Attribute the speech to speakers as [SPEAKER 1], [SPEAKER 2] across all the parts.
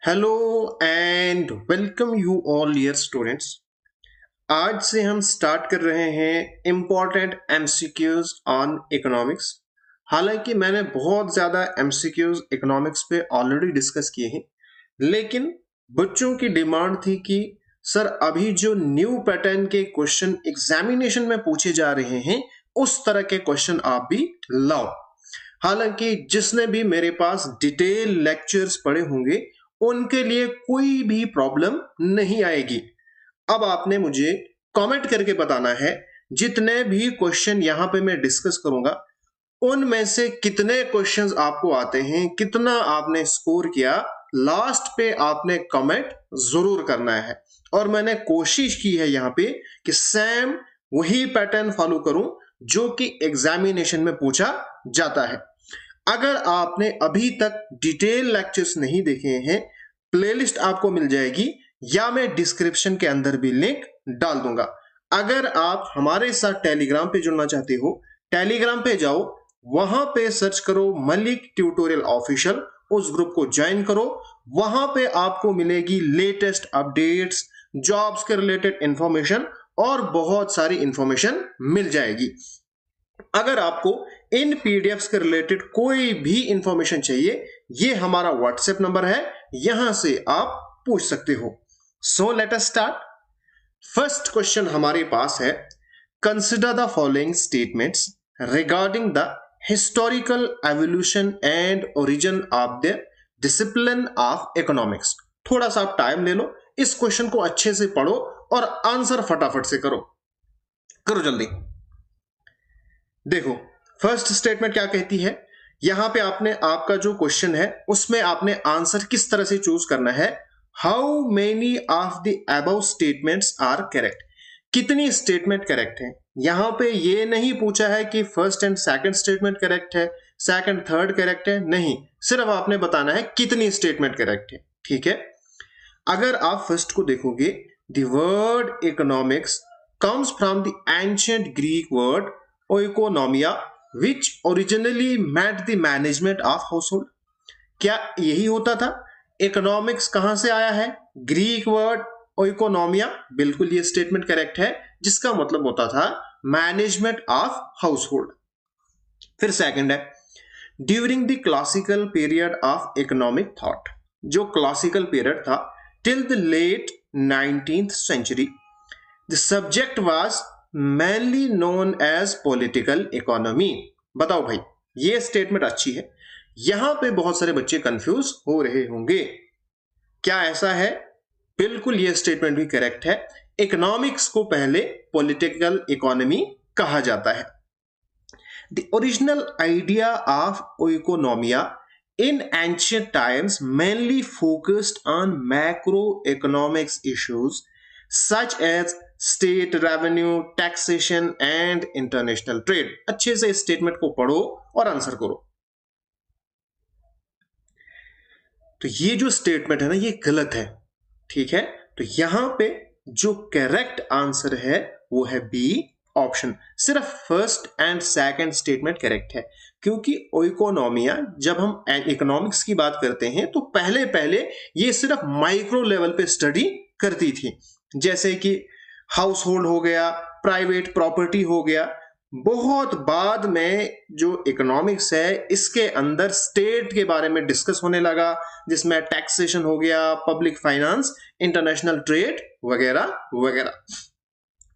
[SPEAKER 1] Hello and welcome you all dear students. आज से हम स्टार्ट कर रहे हैं इम्पॉर्टेंट एमसीक्यूज ऑन इकोनॉमिक्स। हालांकि मैंने बहुत ज़्यादा एमसीक्यूज इकोनॉमिक्स पे ऑलरेडी डिस्कस किए हैं, लेकिन बच्चों की डिमांड थी कि सर अभी जो न्यू पैटर्न के क्वेश्चन एग्जामिनेशन में पूछे जा रहे हैं उस तरह के क्वेश्चन आप भी लाओ। हालांकि जिसने भी मेरे पास डिटेल लेक्चर्स पढ़े होंगे उनके लिए कोई भी प्रॉब्लम नहीं आएगी। अब आपने मुझे कमेंट करके बताना है जितने भी क्वेश्चन यहां पे मैं डिस्कस करूंगा उनमें से कितने क्वेश्चंस आपको आते हैं, कितना आपने स्कोर किया। लास्ट पे आपने कमेंट जरूर करना है और मैंने कोशिश की है यहां पे कि सेम वही पैटर्न फॉलो करूं जो कि एग्जामिनेशन में पूछा जाता है। अगर आपने अभी तक डिटेल लेक्चर्स नहीं देखे हैं, प्लेलिस्ट आपको मिल जाएगी या मैं डिस्क्रिप्शन के अंदर भी लिंक डाल दूंगा। अगर आप हमारे साथ टेलीग्राम पे जुड़ना चाहते हो, टेलीग्राम पे जाओ, वहां पे सर्च करो मलिक ट्यूटोरियल ऑफिशियल, उस ग्रुप को ज्वाइन करो। वहां पे आपको मिलेगी लेटेस्ट अपडेट्स, जॉब्स के रिलेटेड इंफॉर्मेशन और बहुत सारी इंफॉर्मेशन मिल जाएगी। अगर आपको इन पीडीएफ्स के रिलेटेड कोई भी इंफॉर्मेशन चाहिए, ये हमारा व्हाट्सएप नंबर है, यहां से आप पूछ सकते हो। So let us start. First question हमारे पास है, consider the following statements regarding the historical evolution and origin of the discipline of economics. थोड़ा सा आप टाइम ले लो, इस क्वेश्चन को अच्छे से पढ़ो और आंसर फटाफट से करो जल्दी। देखो फर्स्ट स्टेटमेंट क्या कहती है, यहां पे आपने आपका जो क्वेश्चन है उसमें आपने आंसर किस तरह से चूज करना है। How many of the above statements are correct, कितनी स्टेटमेंट करेक्ट है। यहां पे ये नहीं पूछा है कि first and second statement correct है, सेकंड थर्ड करेक्ट है, नहीं, सिर्फ आपने बताना है कितनी स्टेटमेंट करेक्ट है। ठीक है, अगर आप फर्स्ट को देखोगे, the word economics comes from the ancient Greek word oikonomia which originally meant the management of household। क्या यही होता था? इकोनॉमिक्स कहां से आया है? ग्रीक वर्ड ओइकोनोमिया, बिल्कुल ये स्टेटमेंट करेक्ट है, जिसका मतलब होता था मैनेजमेंट ऑफ हाउसहोल्ड। फिर सेकंड है, during the classical period of economic thought, जो क्लासिकल पीरियड था till the late 19th century, the subject was mainly known as political economy। बताओ भाई, ये स्टेटमेंट अच्छी है। यहां पे बहुत सारे बच्चे कंफ्यूज हो रहे होंगे, क्या ऐसा है? बिल्कुल ये स्टेटमेंट भी करेक्ट है। इकोनॉमिक्स को पहले पॉलिटिकल इकोनॉमी कहा जाता है। The original idea of oikonomia in ancient times mainly focused on macroeconomics issues such as state revenue, taxation and international trade. अच्छे से इस स्टेटमेंट को पढ़ो और आंसर करो। तो ये जो स्टेटमेंट है ना, ये गलत है। ठीक है, तो यहां पे जो करेक्ट आंसर है वो है बी ऑप्शन। सिर्फ first and second statement correct है, क्योंकि इकोनॉमिया, जब हम इकोनॉमिक्स की बात करते हैं तो पहले पहले ये सिर्फ माइक्रो लेवल पे स्टडी करती थी, जैसे कि हाउस होल्ड हो गया, प्राइवेट प्रॉपर्टी हो गया। बहुत बाद में जो इकोनॉमिक्स है इसके अंदर स्टेट के बारे में डिस्कस होने लगा, जिसमें टैक्सेशन हो गया, पब्लिक फाइनेंस, इंटरनेशनल ट्रेड वगैरह वगैरह।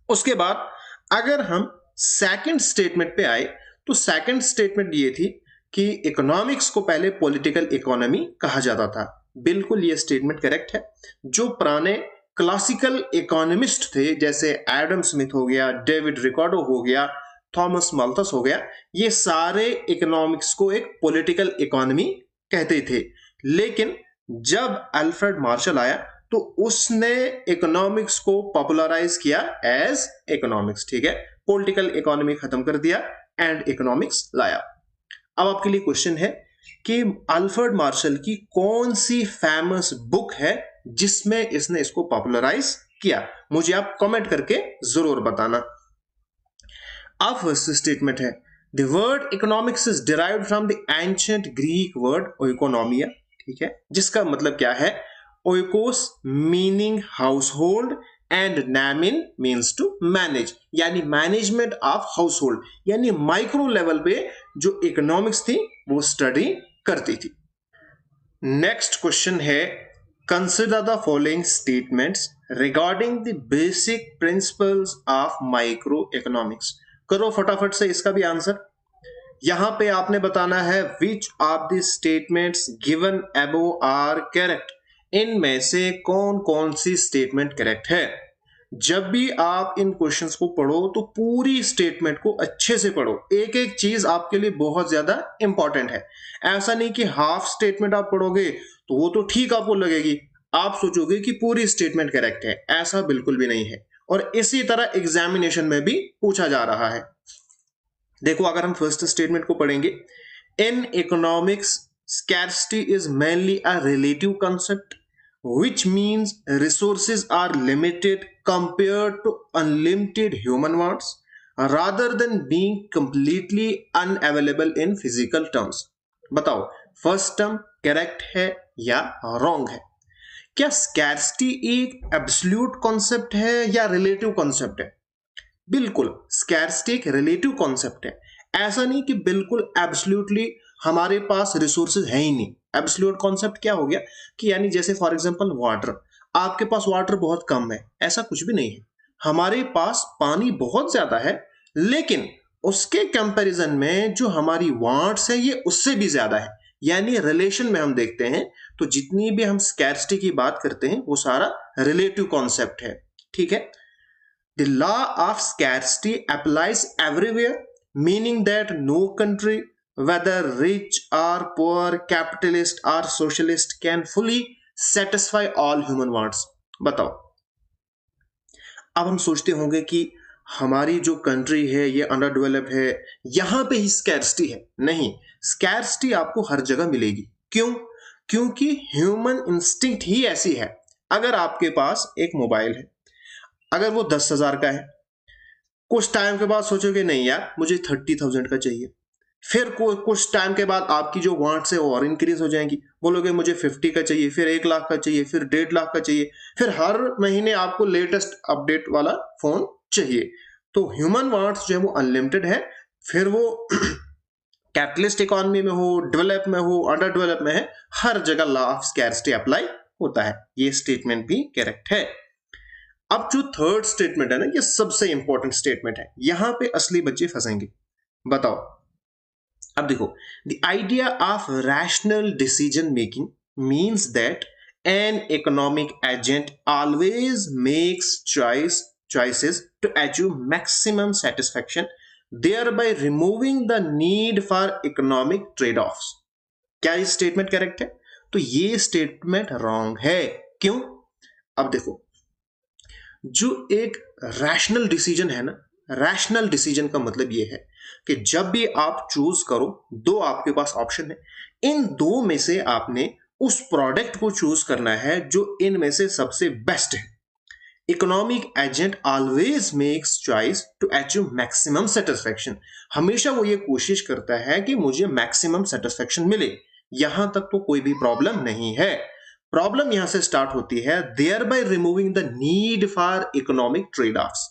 [SPEAKER 1] उसके बाद अगर हम सेकंड स्टेटमेंट पे आए तो सेकंड स्टेटमेंट ये थी कि इकोनॉमिक्स को पहले पॉलिटिकल इकोनॉमी कहा जाता था। बिल्कुल ये स्टेटमेंट करेक्ट है। जो पुराने क्लासिकल इकोनॉमिस्ट थे, जैसे एडम स्मिथ हो गया, डेविड रिकार्डो हो गया, थॉमस माल्थस हो गया, ये सारे इकोनॉमिक्स को एक पॉलिटिकल इकोनॉमी कहते थे। लेकिन जब अल्फ्रेड मार्शल आया तो उसने इकोनॉमिक्स को पॉपुलराइज किया एज इकोनॉमिक्स। ठीक है, पॉलिटिकल इकोनॉमी खत्म कर दिया एंड इकोनॉमिक्स लाया। अब आपके लिए क्वेश्चन है कि अल्फ्रेड मार्शल की कौन सी फेमस बुक है जिसमें इसने इसको पॉपुलराइज किया? मुझे आप कमेंट करके जरूर बताना। अब फर्स्ट स्टेटमेंट है, the word economics is derived from the ancient Greek word oikonomia. ठीक है, जिसका मतलब क्या है? Oikos meaning household and nemein means to manage, यानी मैनेजमेंट ऑफ हाउस होल्ड, यानी माइक्रो लेवल पे जो इकोनॉमिक्स थी वो स्टडी करती थी। नेक्स्ट क्वेश्चन है, consider the following statements regarding the basic principles of microeconomics. करो फटाफट से इसका भी आंसर। यहां पे आपने बताना है which of the statements given above are correct. इनमें से कौन कौन सी स्टेटमेंट करेक्ट है। जब भी आप इन क्वेश्चंस को पढ़ो तो पूरी स्टेटमेंट को अच्छे से पढ़ो, एक एक चीज आपके लिए बहुत ज्यादा इंपॉर्टेंट है। ऐसा नहीं कि हाफ स्टेटमेंट आप पढ़ोगे तो वो तो ठीक आपको लगेगी, आप सोचोगे कि पूरी स्टेटमेंट करेक्ट है, ऐसा बिल्कुल भी नहीं है। और इसी तरह एग्जामिनेशन में भी पूछा जा रहा है। देखो अगर हम फर्स्ट स्टेटमेंट को पढ़ेंगे, in economics scarcity is mainly a relative concept which means resources are limited compared to unlimited human wants rather than being completely unavailable in physical terms। बताओ फर्स्ट टर्म करेक्ट है या wrong है। क्या scarcity एक absolute concept है या relative concept है? बिल्कुल स्कैर्सिटी एक रिलेटिव कॉन्सेप्ट है। ऐसा नहीं कि बिल्कुल एब्सोल्युटली हमारे पास रिसोर्सेज है ही नहीं। एब्सोल्यूट कॉन्सेप्ट क्या हो गया कि यानी जैसे फॉर एग्जांपल वाटर, आपके पास वाटर बहुत कम है, ऐसा कुछ भी नहीं है। हमारे पास पानी बहुत ज्यादा है, लेकिन उसके कंपैरिजन में जो हमारी वांट्स है ये उससे भी ज्यादा है। यानी रिलेशन में हम देखते हैं तो जितनी भी हम स्कैर्सिटी की बात करते हैं वो सारा रिलेटिव कॉन्सेप्ट है। ठीक है। The law of scarcity applies everywhere, meaning that no country, whether rich or poor, capitalist or socialist, can fully satisfy all human wants। बताओ, अब हम सोचते होंगे कि हमारी जो कंट्री है ये अंडर डेवलप है, यहां पे ही स्कैर्सिटी है। नहीं, स्कैर्सिटी आपको हर जगह मिलेगी। क्यों? क्योंकि ह्यूमन इंस्टिंक्ट ही ऐसी है। अगर आपके पास एक मोबाइल है, अगर वो 10,000 का है, कुछ टाइम के बाद सोचोगे नहीं यार मुझे 30,000 का चाहिए। फिर कुछ टाइम के बाद आपकी जो वांट्स है वो और इंक्रीज हो जाएंगी, बोलोगे मुझे 50 का चाहिए, फिर 1 लाख का चाहिए, फिर 1.5 लाख का चाहिए, फिर हर महीने आपको लेटेस्ट अपडेट वाला फोन चाहिए। तो ह्यूमन वांट्स जो है वो अनलिमिटेड है। फिर वो कैपिटलिस्ट इकोनॉमी में हो, डेवलप में हो, अंडर डेवलप में है, हर जगह लॉ ऑफ स्कैर्सिटी अप्लाई होता है। ये स्टेटमेंट भी करेक्ट है। अब जो थर्ड स्टेटमेंट है ना, ये सबसे इंपॉर्टेंट स्टेटमेंट है, यहां पे असली बच्चे फंसेंगे। बताओ, अब देखो, the idea of rational decision making means that an economic agent always makes choices to achieve maximum satisfaction, thereby removing the need for economic trade-offs। क्या ये स्टेटमेंट करेक्ट है? तो ये स्टेटमेंट रॉन्ग है। क्यों? अब देखो, जो एक रैशनल डिसीजन है ना, रैशनल डिसीजन का मतलब ये है कि जब भी आप चूज करो, दो आपके पास ऑप्शन है, इन दो में से आपने उस प्रोडक्ट को चूज करना है जो इनमें से सबसे बेस्ट है। Economic agent always makes choice to achieve maximum satisfaction. हमेशा वो ये कोशिश करता है कि मुझे मैक्सिमम सेटिस्फैक्शन मिले। यहां तक तो कोई भी प्रॉब्लम नहीं है। प्रॉब्लम यहां से स्टार्ट होती है thereby removing the need for economic trade offs.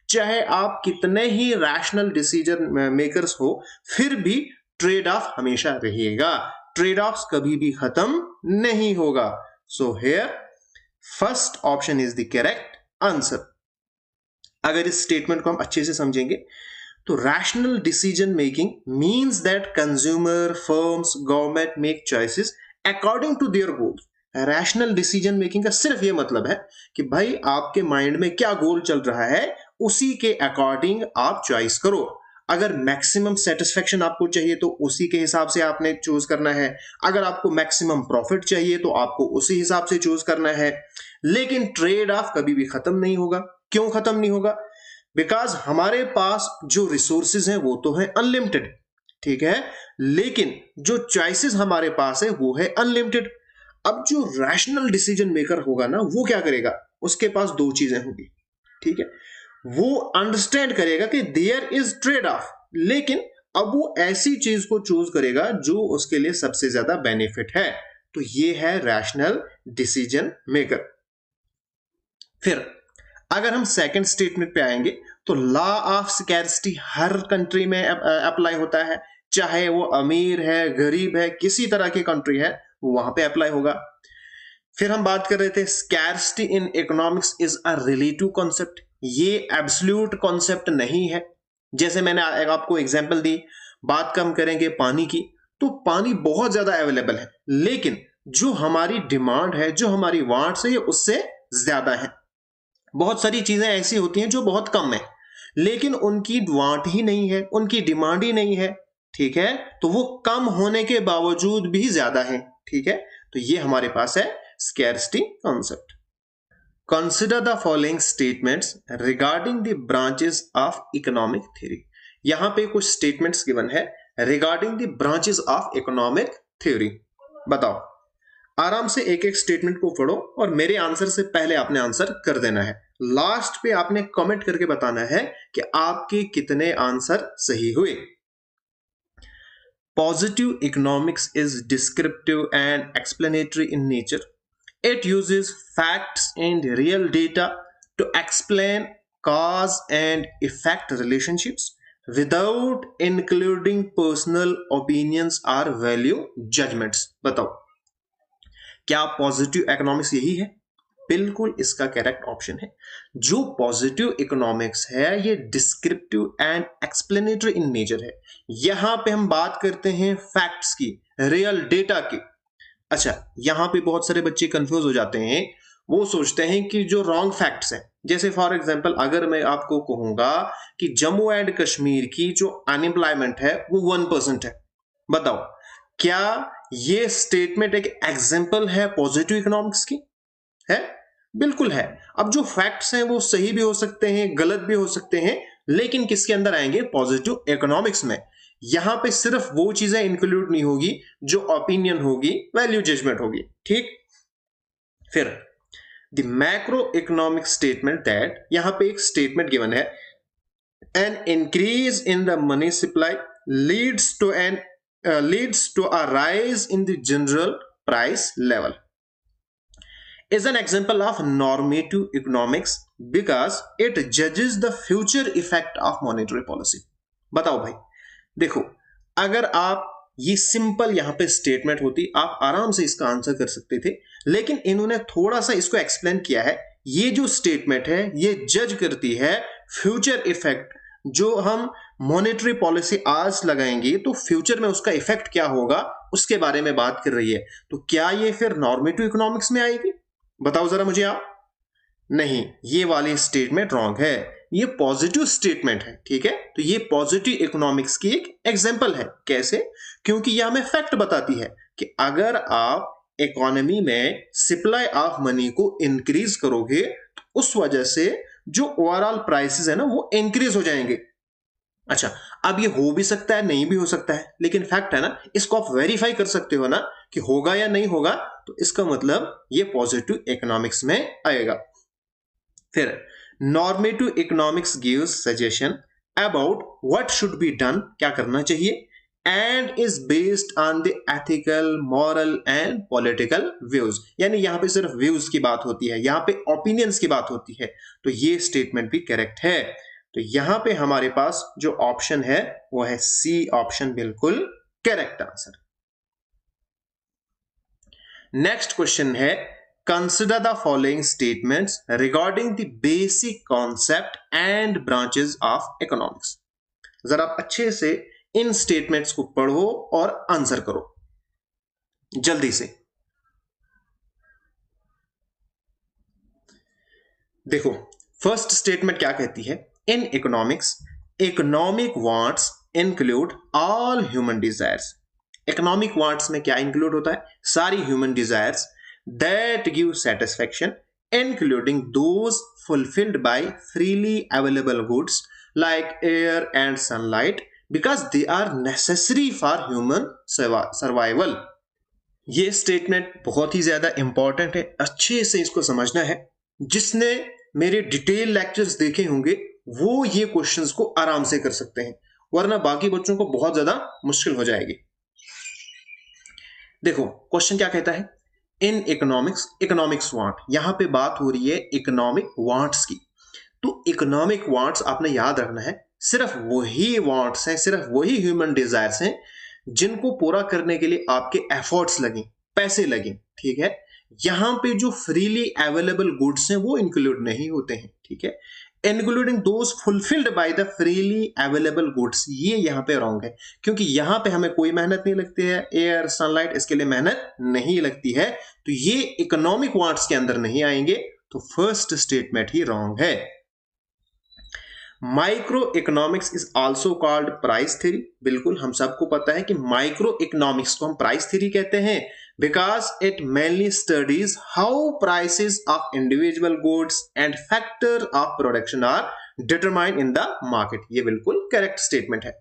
[SPEAKER 1] चाहे आप कितने ही रैशनल डिसीजन मेकर्स हो, फिर भी ट्रेड ऑफ हमेशा रहेगा। ट्रेड ऑफ्स कभी भी खत्म नहीं होगा। So here first option is the correct answer. अगर इस स्टेटमेंट को हम अच्छे से समझेंगे तो rational decision making means that consumer, firms, government make choices according to their goals. Rational decision making का सिर्फ ये मतलब है कि भाई आपके माइंड में क्या गोल चल रहा है, उसी के अकॉर्डिंग आप चॉइस करो। अगर मैक्सिमम सेटिस्फेक्शन आपको चाहिए तो उसी के हिसाब से आपने चूज करना है। अगर आपको मैक्सिमम प्रॉफिट चाहिए तो आपको उसी हिसाब से चूज करना है। लेकिन ट्रेड ऑफ कभी भी खत्म नहीं होगा। क्यों खत्म नहीं होगा? बिकॉज हमारे पास जो रिसोर्सेज हैं वो तो है अनलिमिटेड, ठीक है, लेकिन जो चॉइसेस हमारे पास है वो है अनलिमिटेड। अब जो रैशनल डिसीजन मेकर होगा ना, वो क्या करेगा? उसके पास दो चीजें होंगी, ठीक है। वो अंडरस्टैंड करेगा कि देयर इज ट्रेड ऑफ, लेकिन अब वो ऐसी चीज को चूज करेगा जो उसके लिए सबसे ज्यादा बेनिफिट है। तो ये है रैशनल डिसीजन मेकर। फिर अगर हम सेकंड स्टेटमेंट पे आएंगे तो law of scarcity her country में अप्लाई होता है, चाहे वो अमीर है गरीब है किसी तरह की कंट्री है वहां पे अप्लाई होगा। फिर हम बात कर रहे थे scarcity in economics is a relative concept, ये एब्सोल्यूट कॉन्सेप्ट नहीं है। जैसे मैंने आपको एग्जांपल दी, बात कम करेंगे पानी की, तो पानी बहुत ज्यादा अवेलेबल है लेकिन जो हमारी डिमांड है जो हमारी वांट्स है ये उससे ज्यादा है। बहुत सारी चीजें ऐसी होती हैं जो बहुत कम है लेकिन उनकी वांट ही नहीं है, उनकी डिमांड ही नहीं है, ठीक है, तो वो कम होने के बावजूद भी ज्यादा है, ठीक है, तो ये हमारे पास है scarcity concept. Consider the following statements regarding the branches of economic theory. यहां पे कुछ स्टेटमेंट्स गिवन है regarding the branches of economic theory. बताओ, आराम से एक एक स्टेटमेंट को पढ़ो और मेरे आंसर से पहले आपने आंसर कर देना है। लास्ट पे आपने कमेंट करके बताना है कि आपके कितने आंसर सही हुए। Positive economics is descriptive and explanatory in nature. It uses facts and real data to explain cause and effect relationships without including personal opinions or value judgments. बताओ, क्या पॉजिटिव इकोनॉमिक्स यही है? बिल्कुल इसका करेक्ट ऑप्शन है। जो positive economics है ये descriptive and explanatory in nature है। यहां पे हम बात करते हैं फैक्ट्स की, रियल डेटा की। अच्छा, यहां पे बहुत सारे बच्चे कंफ्यूज हो जाते हैं, वो सोचते हैं कि जो रॉन्ग फैक्ट्स हैं, जैसे फॉर एग्जांपल अगर मैं आपको कहूंगा कि जम्मू एंड कश्मीर की जो अनएम्प्लॉयमेंट है वो 1% है, बताओ क्या ये स्टेटमेंट एक एग्जांपल है पॉजिटिव इकोनॉमिक्स की? है, बिल्कुल है। अब जो फैक्ट्स हैं वो सही भी हो सकते हैं गलत भी हो सकते हैं, लेकिन किसके अंदर आएंगे? पॉजिटिव इकोनॉमिक्स में। यहां पे सिर्फ वो चीजें इंक्लूड नहीं होगी जो ओपिनियन होगी, वैल्यू जजमेंट होगी, ठीक। फिर the macroeconomic statement that, यहां पे एक स्टेटमेंट गिवन है, an increase in the money supply leads to a rise in the general price level is an example of normative economics because it judges the future effect of monetary policy. बताओ भाई, देखो अगर आप ये simple यहां पे statement होती आप आराम से इसका आंसर कर सकते थे, लेकिन इन्होंने थोड़ा सा इसको एक्सप्लेन किया है। ये जो स्टेटमेंट है ये जज करती है फ्यूचर इफेक्ट, जो हम मॉनेटरी पॉलिसी आज लगाएंगे तो फ्यूचर में उसका इफेक्ट क्या होगा उसके बारे में बात कर रही है। तो क्या ये फिर नॉर्मेटिव इकोनॉमिक्स में आएगी? बताओ जरा मुझे आप। नहीं, ये वाली स्टेटमेंट रॉन्ग है, ये पॉजिटिव स्टेटमेंट है, ठीक है। तो ये पॉजिटिव इकोनॉमिक्स की एक एग्जांपल है। कैसे? क्योंकि यह हमें फैक्ट बताती है कि अगर आप इकोनॉमी में सप्लाई ऑफ मनी को इंक्रीज करोगे तो उस वजह से जो ओवरऑल प्राइसेस है ना वो इंक्रीज हो जाएंगे। अच्छा, अब ये हो भी सकता है नहीं भी हो सकता है, लेकिन फैक्ट है ना, इसको आप वेरीफाई कर सकते हो ना कि होगा या नहीं होगा, तो इसका मतलब ये पॉजिटिव इकोनॉमिक्स में आएगा। फिर normative economics gives suggestion about what should be done, क्या करना चाहिए, and is based on the ethical moral and political views. यानी यहां पे सिर्फ व्यूज की बात होती है, यहां पे ओपिनियंस की बात होती है, तो ये स्टेटमेंट भी करेक्ट है। तो यहां पे हमारे पास जो ऑप्शन है वो है सी ऑप्शन, बिल्कुल करेक्ट आंसर। नेक्स्ट क्वेश्चन है, consider the following statements regarding the basic concept and branches of economics. जरा आप अच्छे से इन स्टेटमेंट्स को पढ़ो और आंसर करो जल्दी से। देखो फर्स्ट स्टेटमेंट क्या कहती है, in economics economic wants include all human desires. Economic wants में क्या इंक्लूड होता है? सारी human desires that give satisfaction including those fulfilled by freely available goods like air and sunlight because they are necessary for human survival. ये statement बहुत ही ज्यादा important है, अच्छे से इसको समझना है। जिसने मेरे डिटेल लेक्चर्स देखे होंगे वो ये क्वेश्चंस को आराम से कर सकते हैं, वरना बाकी बच्चों को बहुत ज्यादा मुश्किल हो जाएगी। देखो क्वेश्चन क्या कहता है, इन इकोनॉमिक्स वांट, यहां पे बात हो रही है इकोनॉमिक वांट्स की। तो इकोनॉमिक वांट्स आपने याद रखना है, सिर्फ वही वांट्स हैं, सिर्फ वही ह्यूमन डिजायर्स हैं जिनको पूरा करने के लिए आपके एफर्ट्स लगे, पैसे लगे, ठीक है। यहां पे जो फ्रीली अवेलेबल गुड्स हैं वो इंक्लूड नहीं होते हैं, ठीक है। Including those fulfilled by the freely available goods, ये यहां पे रॉन्ग है, क्योंकि यहां पे हमें कोई मेहनत नहीं लगती है, एयर सनलाइट इसके लिए मेहनत नहीं लगती है, तो ये इकोनॉमिक वांट्स के अंदर नहीं आएंगे, तो फर्स्ट स्टेटमेंट ही रॉन्ग है। Micro economics is also called price theory, बिल्कुल हम सबको पता है कि माइक्रो इकोनॉमिक्स को हम प्राइस थ्योरी कहते हैं, because it mainly studies how prices of individual goods and factor of production are determined in the market. ये बिल्कुल करेक्ट स्टेटमेंट है।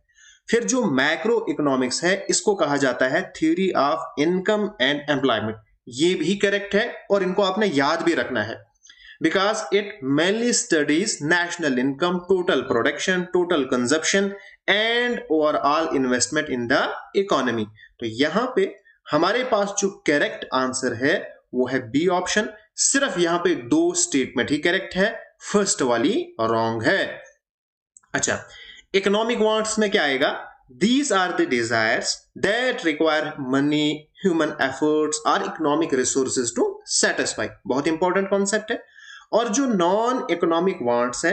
[SPEAKER 1] फिर जो मैक्रो इकोनॉमिक्स है इसको कहा जाता है theory of income and employment, ये भी करेक्ट है और इनको आपने याद भी रखना है, because it mainly studies national income, total production, total consumption and overall investment in the economy। तो यहां पे हमारे पास जो करेक्ट आंसर है वो है बी ऑप्शन। सिर्फ यहां पे दो स्टेटमेंट ही करेक्ट है, फर्स्ट वाली रॉन्ग है। अच्छा, इकोनॉमिक वांट्स में क्या आएगा, these are the desires that require money, human efforts or economic resources to satisfy। बहुत इंपॉर्टेंट कॉन्सेप्ट है। और जो नॉन इकोनॉमिक वांट्स है,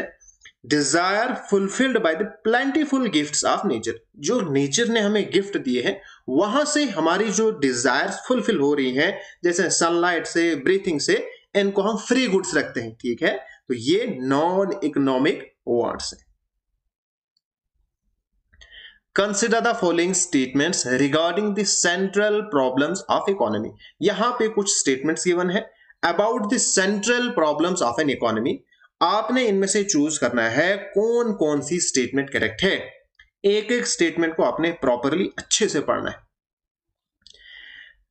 [SPEAKER 1] desire fulfilled by the plentiful gifts of nature, जो नेचर ने हमें गिफ्ट दिए हैं वहां से हमारी जो डिजायर्स फुलफिल हो रही हैं, जैसे सनलाइट से, ब्रीथिंग से, इनको हम फ्री गुड्स रखते हैं, ठीक है। तो ये नॉन इकोनॉमिक वांट्स है। Consider the following statements regarding the central problems of economy। यहां पे कुछ statements given है about the central problems of an economy। आपने इनमें से चूज करना है कौन कौन सी स्टेटमेंट करेक्ट है। एक एक स्टेटमेंट को आपने प्रॉपरली अच्छे से पढ़ना है।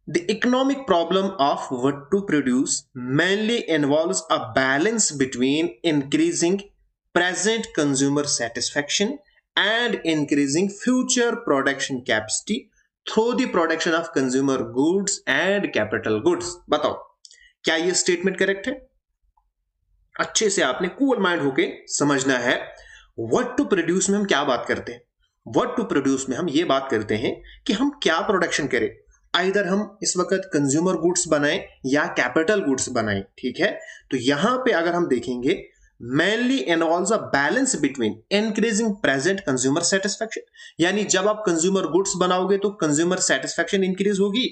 [SPEAKER 1] The economic problem of what to produce mainly involves a balance between increasing present consumer satisfaction and increasing future production capacity through the production of consumer goods and capital goods। बताओ क्या ये statement correct है? अच्छे से आपने cool mind होके समझना है। व्हाट टू प्रोड्यूस में हम क्या बात करते हैं? व्हाट टू प्रोड्यूस में हम ये बात करते हैं कि हम क्या प्रोडक्शन करें, आइदर हम इस वक्त कंज्यूमर गुड्स बनाएं या कैपिटल गुड्स बनाएं, ठीक है। तो यहां पे अगर हम देखेंगे mainly involves a balance between increasing present consumer satisfaction, यानी जब आप कंज्यूमर गुड्स बनाओगे तो कंज्यूमर सेटिस्फैक्शन इंक्रीज होगी,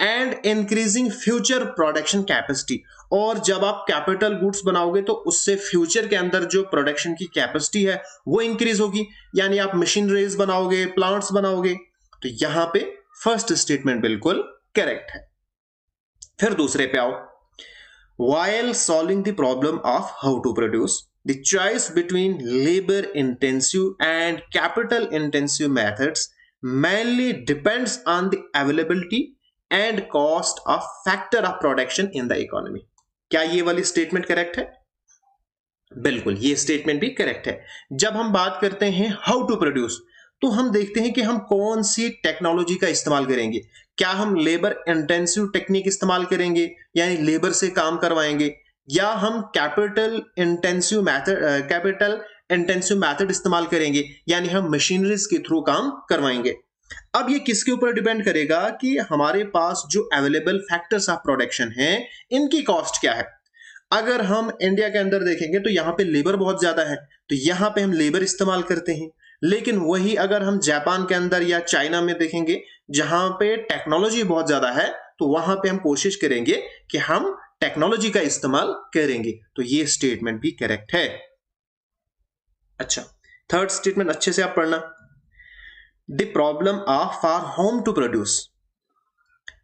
[SPEAKER 1] and increasing future production capacity, और जब आप कैपिटल गुड्स बनाओगे तो उससे फ्यूचर के अंदर जो प्रोडक्शन की कैपेसिटी है वो इंक्रीज होगी, यानी आप मशीनरीज बनाओगे, प्लांट्स बनाओगे। तो यहां पे फर्स्ट स्टेटमेंट बिल्कुल करेक्ट है। फिर दूसरे पे आओ। While solving the problem of how to produce, the choice between labor-intensive and capital-intensive methods mainly depends on the availability and cost of factor of production in the economy। क्या ये वाली statement correct है? बिल्कुल, ये statement भी correct है। जब हम बात करते हैं हाउ टू प्रोड्यूस, तो हम देखते हैं कि हम कौन सी टेक्नोलॉजी का इस्तेमाल करेंगे। क्या हम लेबर इंटेंसिव टेक्निक इस्तेमाल करेंगे, यानी लेबर से काम करवाएंगे, या हम कैपिटल इंटेंसिव मेथड इस्तेमाल करेंगे, यानी हम मशीनरीज के थ्रू काम करवाएंगे। अब ये किसके ऊपर डिपेंड करेगा कि हमारे पास जो अवेलेबल फैक्टर्स ऑफ प्रोडक्शन है इनकी कॉस्ट क्या है। अगर हम इंडिया के अंदर देखेंगे तो यहाँ पे लेबर बहुत ज्यादा है, तो यहाँ पे हम लेबर इस्तेमाल करते हैं। लेकिन वही अगर हम जापान के अंदर या चाइना में देखेंगे जहां पे टेक्नोलॉजी बहुत ज्यादा है, तो वहां पे हम कोशिश करेंगे कि हम टेक्नोलॉजी का इस्तेमाल करेंगे। तो ये स्टेटमेंट भी करेक्ट है। अच्छा, थर्ड स्टेटमेंट अच्छे से आप पढ़ना। The problem of for whom to produce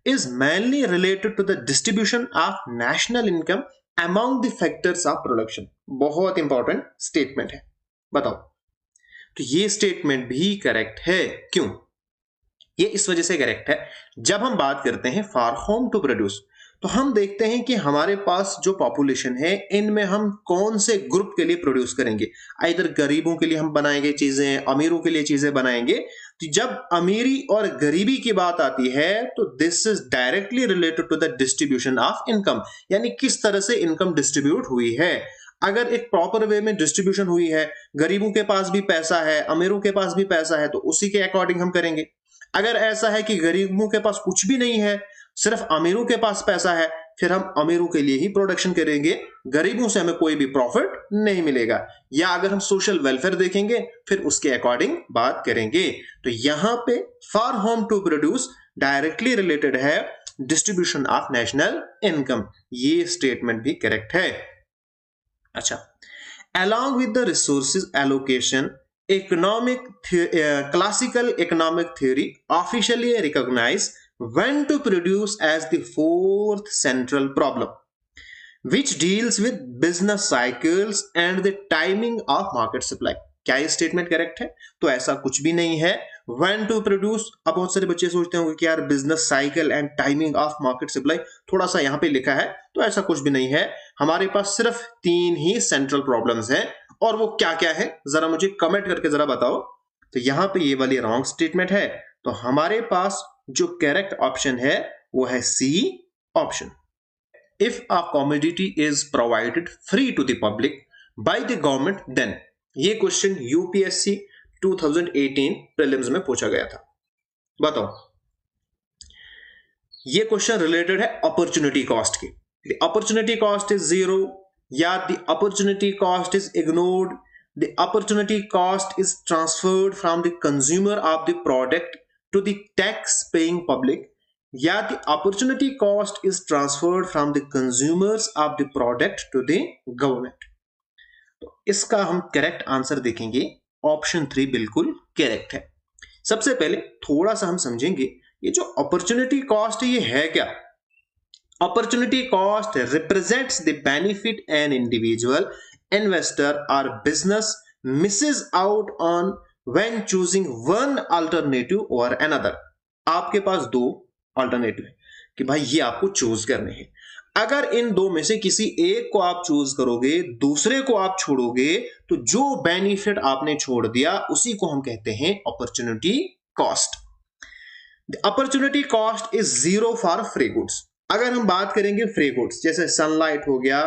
[SPEAKER 1] is mainly related to the distribution of national income among the factors of production। बहुत इंपॉर्टेंट स्टेटमेंट है, बताओ। तो ये स्टेटमेंट भी करेक्ट है। क्यों? ये इस वजह से करेक्ट है, जब हम बात करते हैं फॉर होम टू प्रोड्यूस, तो हम देखते हैं कि हमारे पास जो पॉपुलेशन है इनमें हम कौन से ग्रुप के लिए प्रोड्यूस करेंगे। इधर गरीबों के लिए हम बनाएंगे चीजें, अमीरों के लिए चीजें बनाएंगे। तो जब अमीरी और गरीबी की बात आती है तो this is directly related to the distribution of income, यानी किस तरह से इनकम डिस्ट्रीब्यूट हुई है। अगर एक प्रॉपर वे में डिस्ट्रीब्यूशन हुई है, गरीबों के पास भी पैसा है, अमीरों के पास भी पैसा है, तो उसी के अकॉर्डिंग हम करेंगे। अगर ऐसा है कि गरीबों के पास कुछ भी नहीं है, सिर्फ अमीरों के पास पैसा है, फिर हम अमीरों के लिए ही प्रोडक्शन करेंगे, गरीबों से हमें कोई भी प्रॉफिट नहीं मिलेगा। या अगर हम सोशल वेलफेयर देखेंगे फिर उसके अकॉर्डिंग बात करेंगे। तो यहां पे for whom to produce directly related है डिस्ट्रीब्यूशन ऑफ नेशनल इनकम, ये स्टेटमेंट भी करेक्ट है। अच्छा, along with the resources allocation, classical economic theory officially recognize when to produce as the fourth central problem, which deals with business cycles and the timing of market supply। क्या ये statement correct है? तो ऐसा कुछ भी नहीं है। When to produce, अब बहुत सारे बच्चे सोचते होंगे कि यार business cycle and timing of market supply थोड़ा सा यहाँ पे लिखा है, तो ऐसा कुछ भी नहीं है। हमारे पास सिर्फ 3 ही सेंट्रल प्रॉब्लम्स हैं, और वो क्या क्या है जरा मुझे कमेंट करके जरा बताओ। तो यहाँ पे ये वाली रॉन्ग स्टेटमेंट है, तो हमारे पास जो करेक्ट ऑप्शन है वो है C option. If a commodity is provided free to the public by the government then, ये क्वेश्चन यूपीएससी 2018 प्रीलिम्स में पूछा गया था। बताओ, ये क्वेश्चन रिलेटेड है अपॉर्चुनिटी कॉस्ट की। द अपॉर्चुनिटी कॉस्ट इज 0, या the opportunity cost is ignored, the opportunity cost is transferred from the consumer of the product to the tax paying public, या the opportunity cost is transferred from the consumers of the product to the government. तो इसका हम correct answer देखेंगे, option 3 बिल्कुल correct है। सबसे पहले थोड़ा सा हम समझेंगे ये जो अपॉर्चुनिटी कॉस्ट है ये है क्या। Opportunity cost represents the benefit an individual investor or business misses out on when choosing one alternative or another. आपके पास 2 अल्टरनेटिव है कि भाई ये आपको चूज करने हैं। अगर इन 2 में से किसी एक को आप चूज करोगे, दूसरे को आप छोड़ोगे, तो जो बेनिफिट आपने छोड़ दिया उसी को हम कहते हैं opportunity cost. The opportunity cost is 0 for free goods. अगर हम बात करेंगे फ्री गुड्स जैसे सनलाइट हो गया,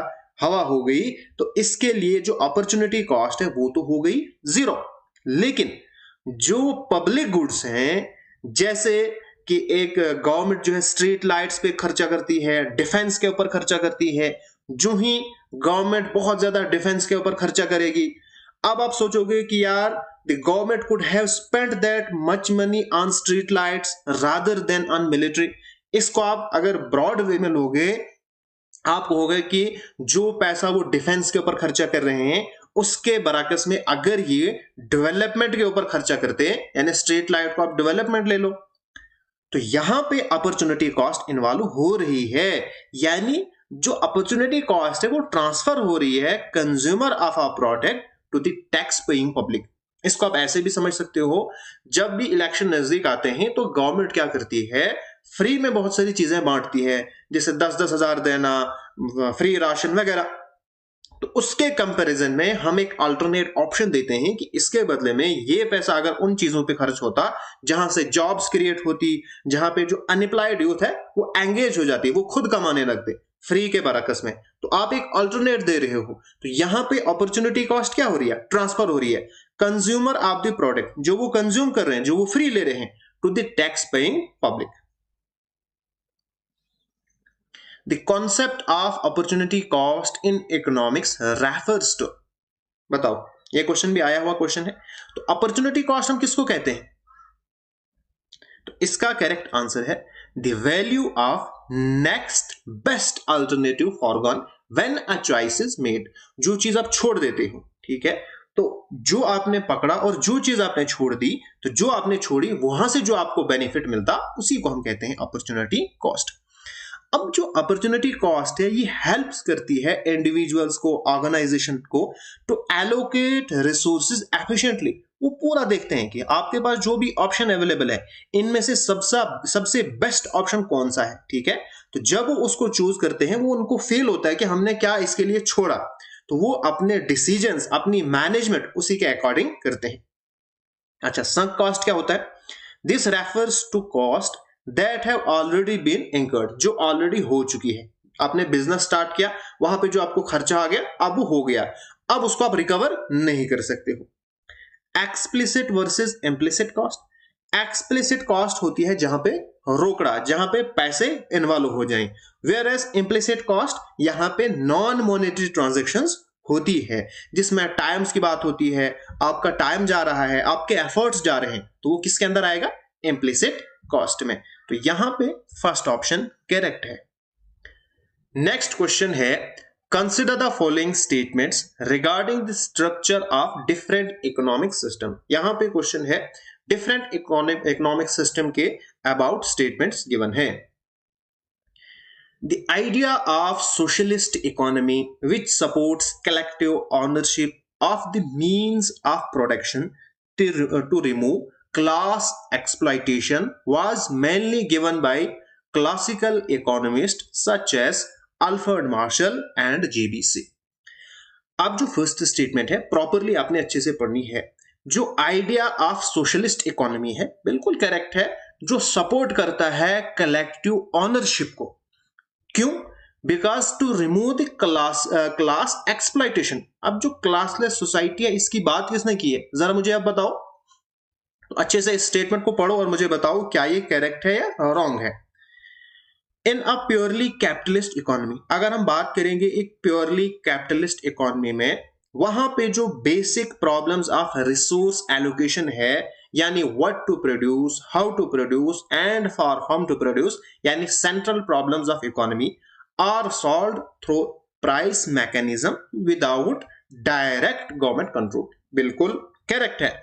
[SPEAKER 1] हवा हो गई, तो इसके लिए जो अपॉर्चुनिटी कॉस्ट है वो तो हो गई 0। लेकिन जो पब्लिक गुड्स हैं, जैसे कि एक गवर्नमेंट जो है स्ट्रीट लाइट्स पे खर्चा करती है, डिफेंस के ऊपर खर्चा करती है, जो ही गवर्नमेंट बहुत ज्यादा डिफेंस के ऊपर खर्चा करेगी, अब आप सोचोगे कि यार the government could have spent that much money on street lights rather than on military. इसको आप अगर ब्रॉड वे में लोगे, आप कहोगे कि जो पैसा वो डिफेंस के ऊपर खर्चा कर रहे हैं उसके बराकस में अगर ये डेवलपमेंट के ऊपर खर्चा करते हैं, यानी स्ट्रीट लाइट को आप डेवलपमेंट ले लो, तो यहां पे अपॉर्चुनिटी कॉस्ट इन्वॉल्व हो रही है। यानी जो अपॉर्चुनिटी कॉस्ट है वो ट्रांसफर हो रही है consumer of a product to the tax paying public. इसको आप ऐसे भी समझ सकते हो, जब भी इलेक्शन नजदीक आते हैं तो गवर्नमेंट क्या करती है, फ्री में बहुत सारी चीजें बांटती है, जैसे 10-10 हजार देना, फ्री राशन वगैरह। तो उसके कंपैरिजन में हम एक अल्टरनेट ऑप्शन देते हैं कि इसके बदले में ये पैसा अगर उन चीजों पे खर्च होता जहां से जॉब्स क्रिएट होती, जहां पे जो अनएम्प्लॉयड यूथ है वो एंगेज हो जाती, वो खुद कमाने लगते फ्री के बरकस में, तो आप एक अल्टरनेट दे रहे हो। तो यहां पे अपॉर्चुनिटी कॉस्ट क्या हो रही है, ट्रांसफर हो रही है कंज्यूमर ऑफ द प्रोडक्ट, जो वो कंज्यूम कर रहे हैं, जो वो फ्री ले रहे हैं, to the tax paying public. The concept of opportunity cost in economics refers to, बताओ, ये क्वेश्चन भी आया हुआ क्वेश्चन है। तो अपॉर्चुनिटी कॉस्ट हम किसको कहते हैं? तो इसका करेक्ट आंसर है the value of next best alternative foregone when a choice is made. जो चीज आप छोड़ देते हो, ठीक है, तो जो आपने पकड़ा और जो चीज आपने छोड़ दी, तो जो आपने छोड़ी वहां से जो आपको बेनिफिट मिलता उसी को हम कहते हैं अपॉर्चुनिटी कॉस्ट। अब जो अपॉर्चुनिटी कॉस्ट है ये हेल्प्स करती है इंडिविजुअल्स को, ऑर्गेनाइजेशन को टू एलोकेट रिसोर्सेज एफिशिएंटली। वो पूरा देखते हैं कि आपके पास जो भी ऑप्शन अवेलेबल है इनमें से सबसे बेस्ट ऑप्शन कौन सा है, ठीक है। तो जब वो उसको चूज करते हैं वो उनको फील होता है कि हमने क्या इसके लिए छोड़ा, तो वो अपने डिसीजंस, अपनी मैनेजमेंट उसी के अकॉर्डिंग करते हैं। अच्छा, संक कॉस्ट क्या होता है? This refers to cost that have already been incurred, जो ऑलरेडी हो चुकी है। आपने बिजनेस स्टार्ट किया, वहां पे जो आपको खर्चा आ गया अब वो हो गया, अब उसको आप रिकवर नहीं कर सकते हो। Explicit versus implicit cost. Explicit cost होती है जहां पे रोकड़ा, जहां पे पैसे इन्वॉल्व हो जाएं, वेयर एज इम्प्लिसिट कॉस्ट यहां पे नॉन मॉनेटरी ट्रांजेक्शंस होती है, जिसमें टाइम्स की बात होती है, आपका टाइम जा रहा है, आपके एफर्ट्स जा रहे हैं, तो वो किसके अंदर आएगा? इम्प्लिसिट कॉस्ट में। तो यहां पे फर्स्ट ऑप्शन करेक्ट है। नेक्स्ट क्वेश्चन है, consider the following statements regarding the structure of different economic system. यहां पे क्वेश्चन है डिफरेंट इकोनॉमिक सिस्टम के अबाउट स्टेटमेंट्स गिवन है। The idea of socialist economy, which supports collective ownership of the means of production to remove class exploitation, was mainly given by classical economists such as Alfred Marshall and JBC. अब जो first statement है properly आपने अच्छे से पढ़नी है। जो idea of socialist economy है बिल्कुल करेक्ट है, जो सपोर्ट करता है कलेक्टिव ऑनरशिप को। क्यों? Because to remove the class exploitation. अब जो क्लासलेस सोसाइटी है इसकी बात किसने की है, जरा मुझे आप बताओ। अच्छे से इस स्टेटमेंट को पढ़ो और मुझे बताओ क्या ये करेक्ट है या रॉन्ग है। In a purely capitalist economy, अगर हम बात करेंगे एक प्योरली कैपिटलिस्ट इकोनॉमी में, वहां पे जो basic problems of resource allocation है, यानी what to produce, how to produce and for whom to produce, यानी central problems of economy are solved through price mechanism without direct government control. बिल्कुल correct है,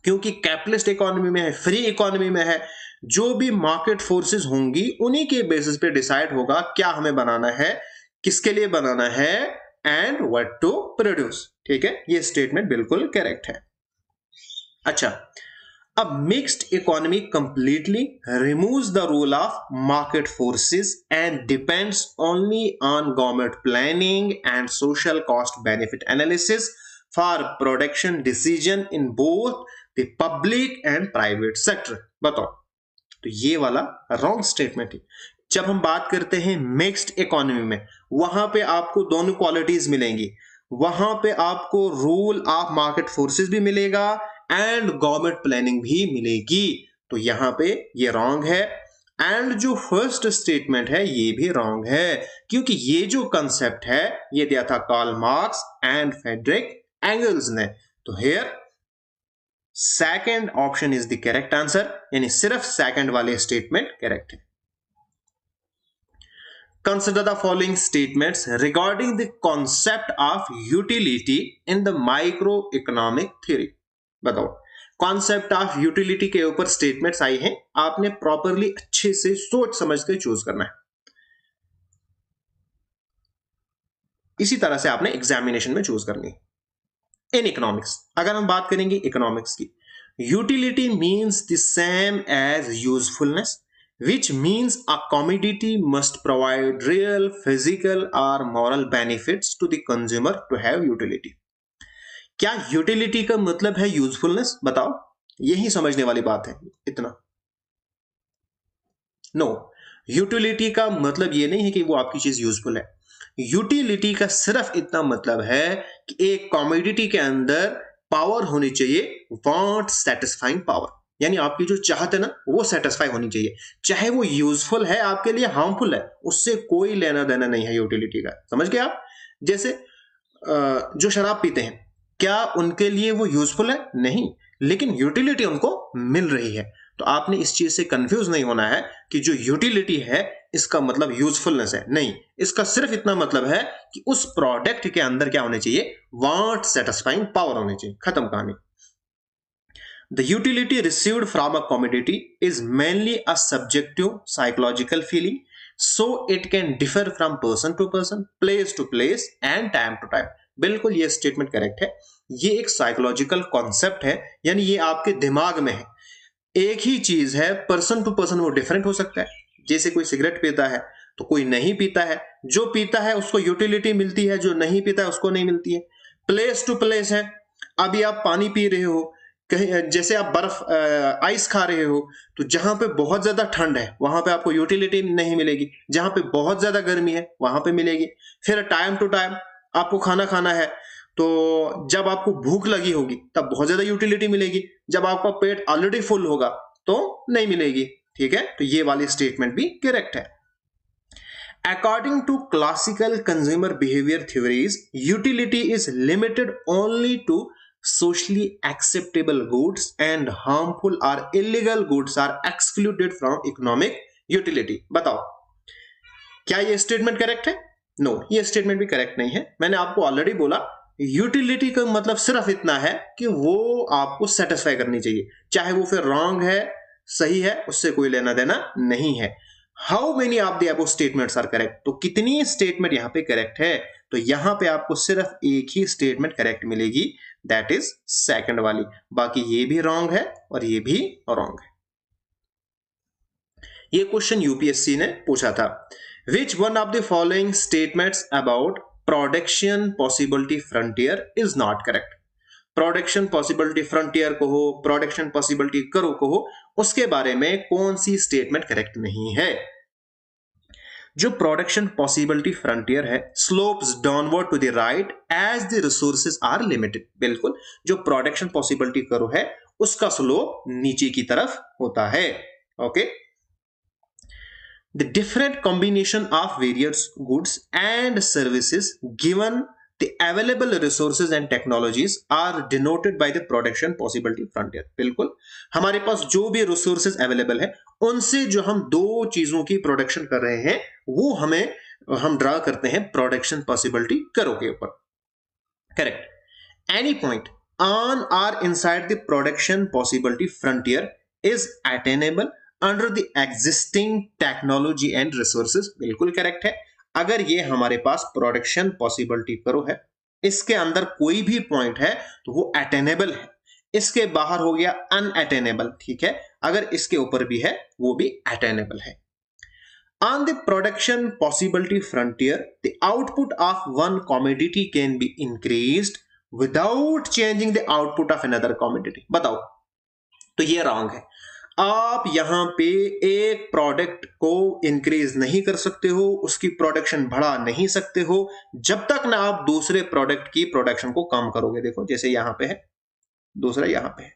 [SPEAKER 1] क्योंकि कैपिटलिस्ट इकोनॉमी में है, free economy में है, जो भी मार्केट फोर्सेस होंगी उन्हीं के बेसिस पे डिसाइड होगा क्या हमें बनाना है, किसके लिए बनाना है एंड व्हाट टू प्रोड्यूस। ठीक है, ये स्टेटमेंट बिल्कुल करेक्ट है। अच्छा, अब mixed economy completely removes the role of market forces and depends only on government planning and social cost benefit analysis for production decision in both the public and private sector. बताओ, तो ये वाला wrong statement है। जब हम बात करते हैं मिक्स्ड इकोनॉमी में, वहां पे आपको दोनों क्वालिटीज मिलेंगी, वहां पे आपको रूल ऑफ मार्केट फोर्सेस भी मिलेगा एंड गवर्नमेंट प्लानिंग भी मिलेगी। तो यहां पे ये रॉन्ग है। एंड जो फर्स्ट स्टेटमेंट है ये भी रॉन्ग है, क्योंकि ये जो कंसेप्ट है ये दिया था Karl Marx and Friedrich Engels ने। तो here second option is the correct answer, यानी सिर्फ सेकंड वाले स्टेटमेंट करेक्ट है। Consider the following statements regarding the concept of utility in the microeconomic theory. बताओ, कॉन्सेप्ट ऑफ यूटिलिटी के ऊपर statements आई हैं, आपने प्रॉपरली अच्छे से सोच समझ के चूज करना है। इसी तरह से आपने एग्जामिनेशन में चूज करनी है। इन इकोनॉमिक्स, अगर हम बात करेंगे इकोनॉमिक्स की, utility means the same as usefulness, which means a commodity must provide real physical or moral benefits to the consumer to have utility. क्या यूटिलिटी का मतलब है यूजफुलनेस? बताओ, यही समझने वाली बात है। इतना नो, यूटिलिटी का मतलब ये नहीं है कि वो आपकी चीज यूजफुल है। यूटिलिटी का सिर्फ इतना मतलब है कि एक कमोडिटी के अंदर पावर होनी चाहिए, वांट सेटिस्फाइंग पावर, यानी आपकी जो चाहत है ना वो सेटिस्फाई होनी चाहिए, चाहे वो यूजफुल है आपके लिए, हार्मफुल है, उससे कोई लेना देना नहीं है यूटिलिटी का। समझ गए आप? जैसे जो शराब पीते हैं, क्या उनके लिए वो यूजफुल है? नहीं, लेकिन यूटिलिटी उनको मिल रही है। तो आपने इस चीज से कंफ्यूज नहीं होना है कि जो यूटिलिटी है इसका मतलब यूजफुलनेस है, नहीं, इसका सिर्फ इतना मतलब है कि उस प्रोडक्ट के अंदर क्या होने चाहिए, वांट सेटिस्फाइंग पावर होनी चाहिए। खत्म कहानी। The utility received from a commodity is mainly a subjective psychological feeling, so it can differ from person to person, place to place and time to time. बिल्कुल ये स्टेटमेंट करेक्ट है। ये एक psychological concept है, यानी ये आपके दिमाग में है। एक ही चीज है, पर्सन टू पर्सन वो डिफरेंट हो सकता है। जैसे कोई सिगरेट पीता है तो कोई नहीं पीता है, जो पीता है उसको यूटिलिटी मिलती है, जो नहीं पीता है उसको नहीं मिलती है। प्लेस टू प्लेस है। अभी आप पानी पी रहे हो, कहीं जैसे आप बर्फ आइस खा रहे हो, तो जहां पे बहुत ज्यादा ठंड है वहां पे आपको यूटिलिटी नहीं मिलेगी, जहां पे बहुत ज्यादा गर्मी है वहां पे मिलेगी। फिर टाइम टू टाइम आपको खाना खाना है, तो जब आपको भूख लगी होगी तब बहुत ज्यादा यूटिलिटी मिलेगी, जब आपका पेट ऑलरेडी फुल होगा तो नहीं मिलेगी। ठीक है, तो ये वाली स्टेटमेंट भी करेक्ट है। According to classical consumer behavior theories, utility is limited only to socially acceptable goods and harmful or illegal goods are excluded from economic utility। बताओ, क्या ये स्टेटमेंट करेक्ट है? नो, ये स्टेटमेंट भी करेक्ट नहीं है। मैंने आपको ऑलरेडी बोला यूटिलिटी का मतलब सिर्फ इतना है कि वो आपको सेटिस्फाई करनी चाहिए, चाहे वो फिर रॉन्ग है सही है उससे कोई लेना देना नहीं है। How many of the above statements are correct, तो कितनी स्टेटमेंट यहां पे करेक्ट है? तो यहां पे आपको सिर्फ एक ही स्टेटमेंट करेक्ट मिलेगी, दैट इज सेकंड वाली। बाकी ये भी रॉन्ग है और ये भी रॉन्ग है। ये क्वेश्चन यूपीएससी ने पूछा था। Which one of the following statements about production possibility frontier is not correct? Production possibility frontier को हो, प्रोडक्शन पॉसिबिलिटी करो को हो, उसके बारे में कौन सी स्टेटमेंट करेक्ट नहीं है? जो प्रोडक्शन पॉसिबिलिटी फ्रंटियर है, slopes downward to the right as the resources are limited. बिल्कुल, जो प्रोडक्शन पॉसिबिलिटी करो है उसका स्लोप नीचे की तरफ होता है। Okay, the different combination of various goods and services given the available resources and technologies are denoted by the production possibility frontier। बिल्कुल, हमारे पास जो भी रिसोर्सेज अवेलेबल है उनसे जो हम दो चीजों की प्रोडक्शन कर रहे हैं वो हम ड्रा करते हैं प्रोडक्शन पॉसिबिलिटी करो के ऊपर। करेक्ट। एनी पॉइंट ऑन और inside the production possibility frontier is attainable under the existing technology and resources. बिल्कुल करेक्ट है। अगर ये हमारे पास प्रोडक्शन पॉसिबिलिटी करो है, इसके अंदर कोई भी पॉइंट है तो वो अटेनेबल है, इसके बाहर हो गया अनअटेनेबल। ठीक है, अगर इसके ऊपर भी है वो भी अटेनेबल है। On the production possibility frontier the output of one commodity can be increased without changing the output of another commodity. बताओ, तो ये रॉन्ग है। आप यहां पे एक प्रोडक्ट को इंक्रीज नहीं कर सकते हो, उसकी प्रोडक्शन बढ़ा नहीं सकते हो जब तक ना आप दूसरे प्रोडक्ट की प्रोडक्शन को कम करोगे। देखो, जैसे यहां पे है, दूसरा यहां पे है,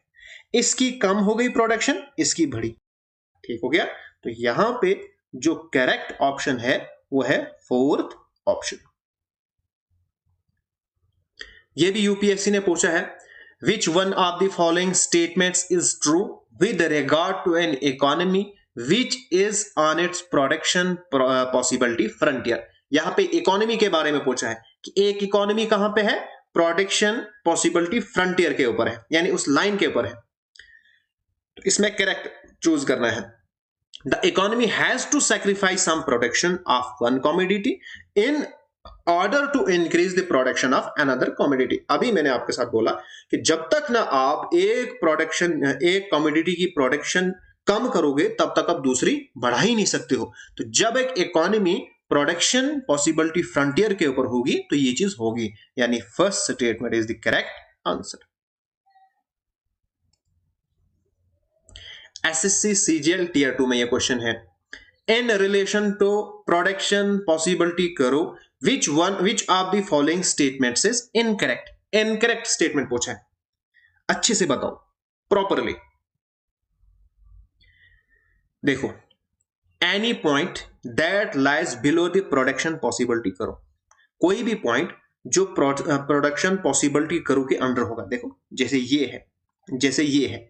[SPEAKER 1] इसकी कम हो गई प्रोडक्शन, इसकी बढ़ी। ठीक हो गया, तो यहां पे जो करेक्ट ऑप्शन है वो है फोर्थ ऑप्शन। ये भी यूपीएससी ने पूछा है, which one of the following statements is true with regard to an economy which is on its production possibility frontier। यहां पे इकोनॉमी के बारे में पूछा है कि एक इकोनॉमी कहां पे है? प्रोडक्शन पॉसिबिलिटी फ्रंटियर के ऊपर है, यानी उस लाइन के ऊपर है। तो इसमें करेक्ट चूज करना है। The economy has to sacrifice some production of one commodity in order to increase the production of another commodity. अभी मैंने आपके साथ बोला कि जब तक ना आप एक कमोडिटी की प्रोडक्शन कम करोगे तब तक आप दूसरी बढ़ा ही नहीं सकते हो। तो जब एक इकोनॉमी प्रोडक्शन पॉसिबिलिटी फ्रंटियर के ऊपर होगी तो ये चीज होगी, यानी first statement is the correct answer. SSC CGL tier 2 में यह क्वेश्चन है, in relation to production possibility curve which of the following statements is incorrect? Incorrect statement पूछा है, अच्छे से बताओ प्रॉपरली। देखो, any point that lies below the production possibility curve, कोई भी पॉइंट जो प्रोडक्शन पॉसिबिलिटी करो के अंडर होगा। देखो, जैसे ये है,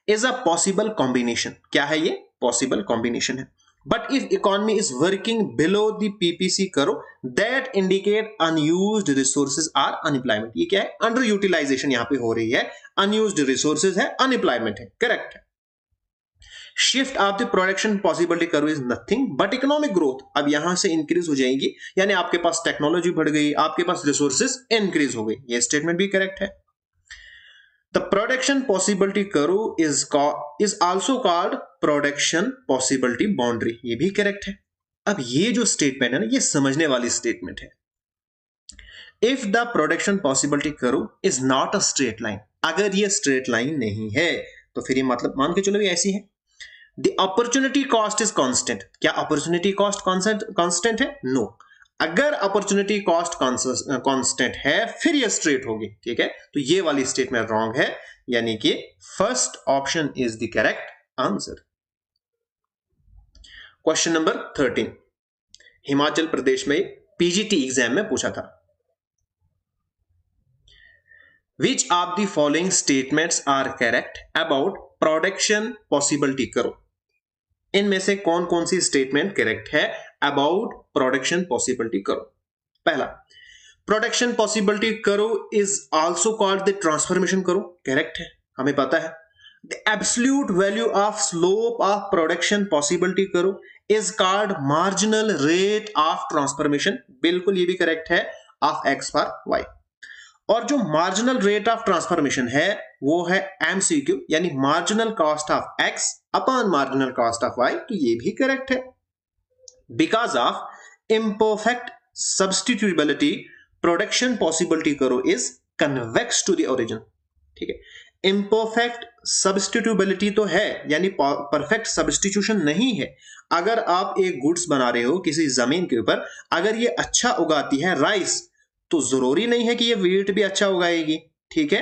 [SPEAKER 1] इज अ पॉसिबल कॉम्बिनेशन। क्या है ये? पॉसिबल कॉम्बिनेशन है। But if economy is working below the PPC करो, that indicate unused resources are unemployment। ये क्या है? अंडर यूटिलाइजेशन यहां पे हो रही है, unused resources है, unemployment है। करेक्ट है। Shift of the production possibility curve is nothing but economic growth. अब यहां से इंक्रीज हो जाएगी, यानी आपके पास टेक्नोलॉजी बढ़ गई, आपके पास रिसोर्सेज इंक्रीज हो गई। ये स्टेटमेंट भी करेक्ट है। The production possibility curve is also called production possibility boundary, ये भी करेक्ट है। अब ये जो स्टेटमेंट है ना, ये समझने वाली स्टेटमेंट है। If the production possibility curve is not a straight line, अगर ये स्ट्रेट लाइन नहीं है तो फिर ये मतलब मान के चलो ये ऐसी है। The opportunity cost is constant, क्या अपॉर्चुनिटी कॉस्ट कांस्टेंट है? नो। अगर अपॉर्चुनिटी कॉस्ट कांस्टेंट है फिर ये स्ट्रेट होगी, ठीक है। तो ये वाली स्टेटमेंट रॉन्ग है, यानी कि first option is the correct answer. Question number 13 Himachal Pradesh में पीजीटी एग्जाम में पूछा था। Which of the following statements are correct about production possibility curve? इनमें से कौन कौन सी स्टेटमेंट करेक्ट है अबाउट प्रोडक्शन पॉसिबिलिटी कर्व? पहला, production possibility curve is also called the transformation curve, correct है, हमें पता है। The absolute value of slope of production possibility curve is called marginal rate of transformation, बिल्कुल ये भी correct है, ऑफ एक्स फॉर वाई। और जो मार्जिनल रेट ऑफ ट्रांसफॉर्मेशन है वो है एमसीक्यू, यानी marginal cost of x upon marginal cost of y, तो ये भी करेक्ट है। Because of imperfect substitutability production possibility curve is convex to the origin, ठीक है। इम्परफेक्ट सब्स्टिट्यूटेबिलिटी तो है, यानी परफेक्ट सब्स्टिट्यूशन नहीं है। अगर आप एक गुड्स बना रहे हो किसी जमीन के ऊपर, अगर ये अच्छा उगाती है राइस, तो जरूरी नहीं है कि ये वीट भी अच्छा उगाएगी, ठीक है।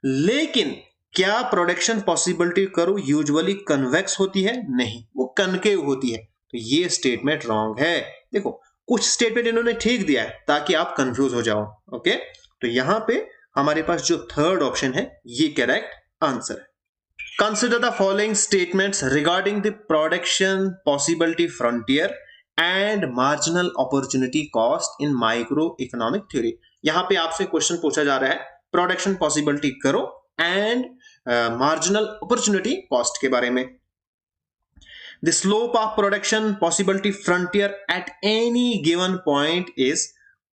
[SPEAKER 1] लेकिन क्या production possibility curve usually convex होती है? नहीं, वो कनकेव होती है, तो ये स्टेटमेंट रॉन्ग है। देखो कुछ स्टेटमेंट इन्होंने ठीक दिया है ताकि आप कंफ्यूज हो जाओ, ओके। तो यहां पे हमारे पास जो थर्ड ऑप्शन है ये करेक्ट आंसर है। Consider the following statements regarding the production possibility frontier and marginal opportunity cost in micro economic theory. यहां पे आपसे क्वेश्चन पूछा जा रहा है प्रोडक्शन पॉसिबिलिटी करो एंड मार्जिनल अपॉर्चुनिटी कॉस्ट के बारे में। The slope of production possibility frontier at any given point is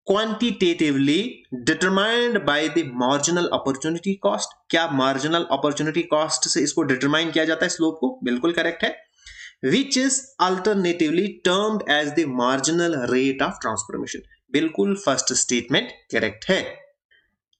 [SPEAKER 1] quantitatively determined by the marginal opportunity cost. क्या मार्जिनल अपॉर्चुनिटी कॉस्ट से इसको डिटरमाइन किया जाता है स्लोप को? बिल्कुल करेक्ट है। Which is alternatively termed as the marginal rate of transformation, बिल्कुल फर्स्ट स्टेटमेंट करेक्ट है।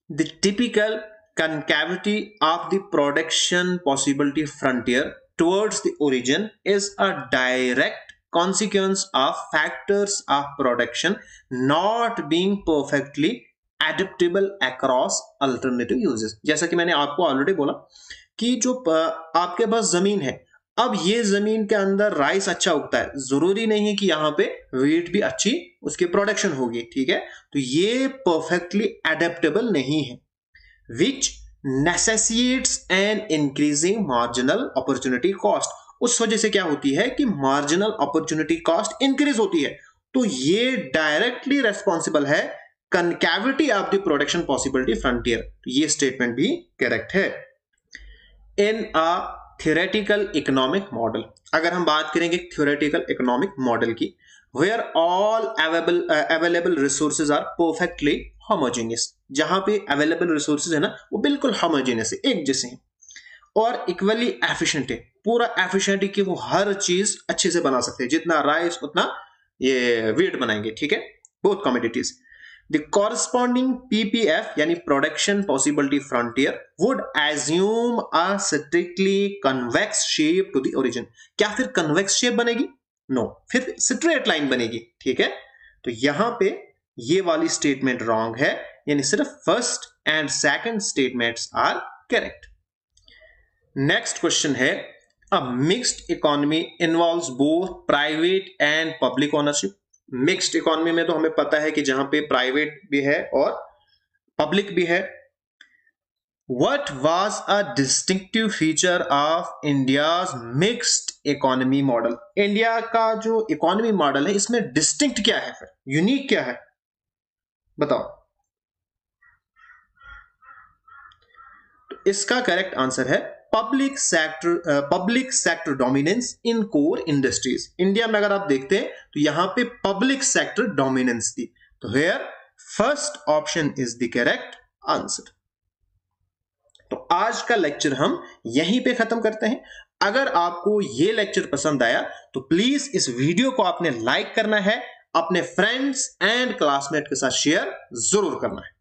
[SPEAKER 1] The typical concavity of the production possibility frontier towards the origin is a direct consequence of factors of production not being perfectly adaptable across alternative uses। जैसा कि मैंने आपको already बोला कि जो आपके पास जमीन है, अब ये जमीन के अंदर राइस अच्छा उगता है, जरूरी नहीं है कि यहाँ पे वीट भी अच्छी उसकी प्रोडक्शन होगी, ठीक है। तो ये परफेक्टली एडेप्टेबल नहीं है, which necessitates an increasing marginal opportunity cost. उस वजह से क्या होती है कि मार्जिनल अपॉर्चुनिटी कॉस्ट इंक्रीज होती है, तो ये डायरेक्टली रेस्पॉन्सिबल है concavity of the production possibility frontier. ये स्टेटमेंट भी करेक्ट है। In a theoretical economic model, अगर हम बात करेंगे थ्योरेटिकल इकोनॉमिक मॉडल की, where all available resources are perfectly homogeneous, जहां पे अवेलेबल रिसोर्सेज है ना वो बिल्कुल होमोजेनियस है, एक जैसे हैं, और इक्वली एफिशिएंट है, पूरा एफिशिएंट है कि वो हर चीज अच्छे से बना सकते हैं, जितना राइस उतना ये वीट बनाएंगे, ठीक है, both commodities. The corresponding PPF यानी production possibility frontier would assume a strictly convex shape to the origin। क्या फिर कन्वेक्स शेप बनेगी? नो, फिर स्ट्रेट लाइन बनेगी, ठीक है। तो यहां पे ये वाली स्टेटमेंट रॉन्ग है, यानी सिर्फ first and second statements are correct. Next question है, a mixed economy involves both private and public ownership. Mixed economy में तो हमें पता है कि जहां पे प्राइवेट भी है और पब्लिक भी है। What was a distinctive feature of India's mixed economy model. India का जो इकोनॉमी मॉडल है इसमें डिस्टिंक्ट क्या है, फिर यूनिक क्या है, बताओ। तो इसका करेक्ट आंसर है पब्लिक सेक्टर डोमिनेंस इन कोर इंडस्ट्रीज। इंडिया में अगर आप देखते हैं तो यहां पे पब्लिक सेक्टर डोमिनेंस थी, तो here first option is the correct answer. तो आज का लेक्चर हम यहीं पे खत्म करते हैं। अगर आपको ये लेक्चर पसंद आया तो प्लीज इस वीडियो को आपने लाइक करना है, अपने फ्रेंड्स एंड क्लासमेट के साथ शेयर जरूर करना है।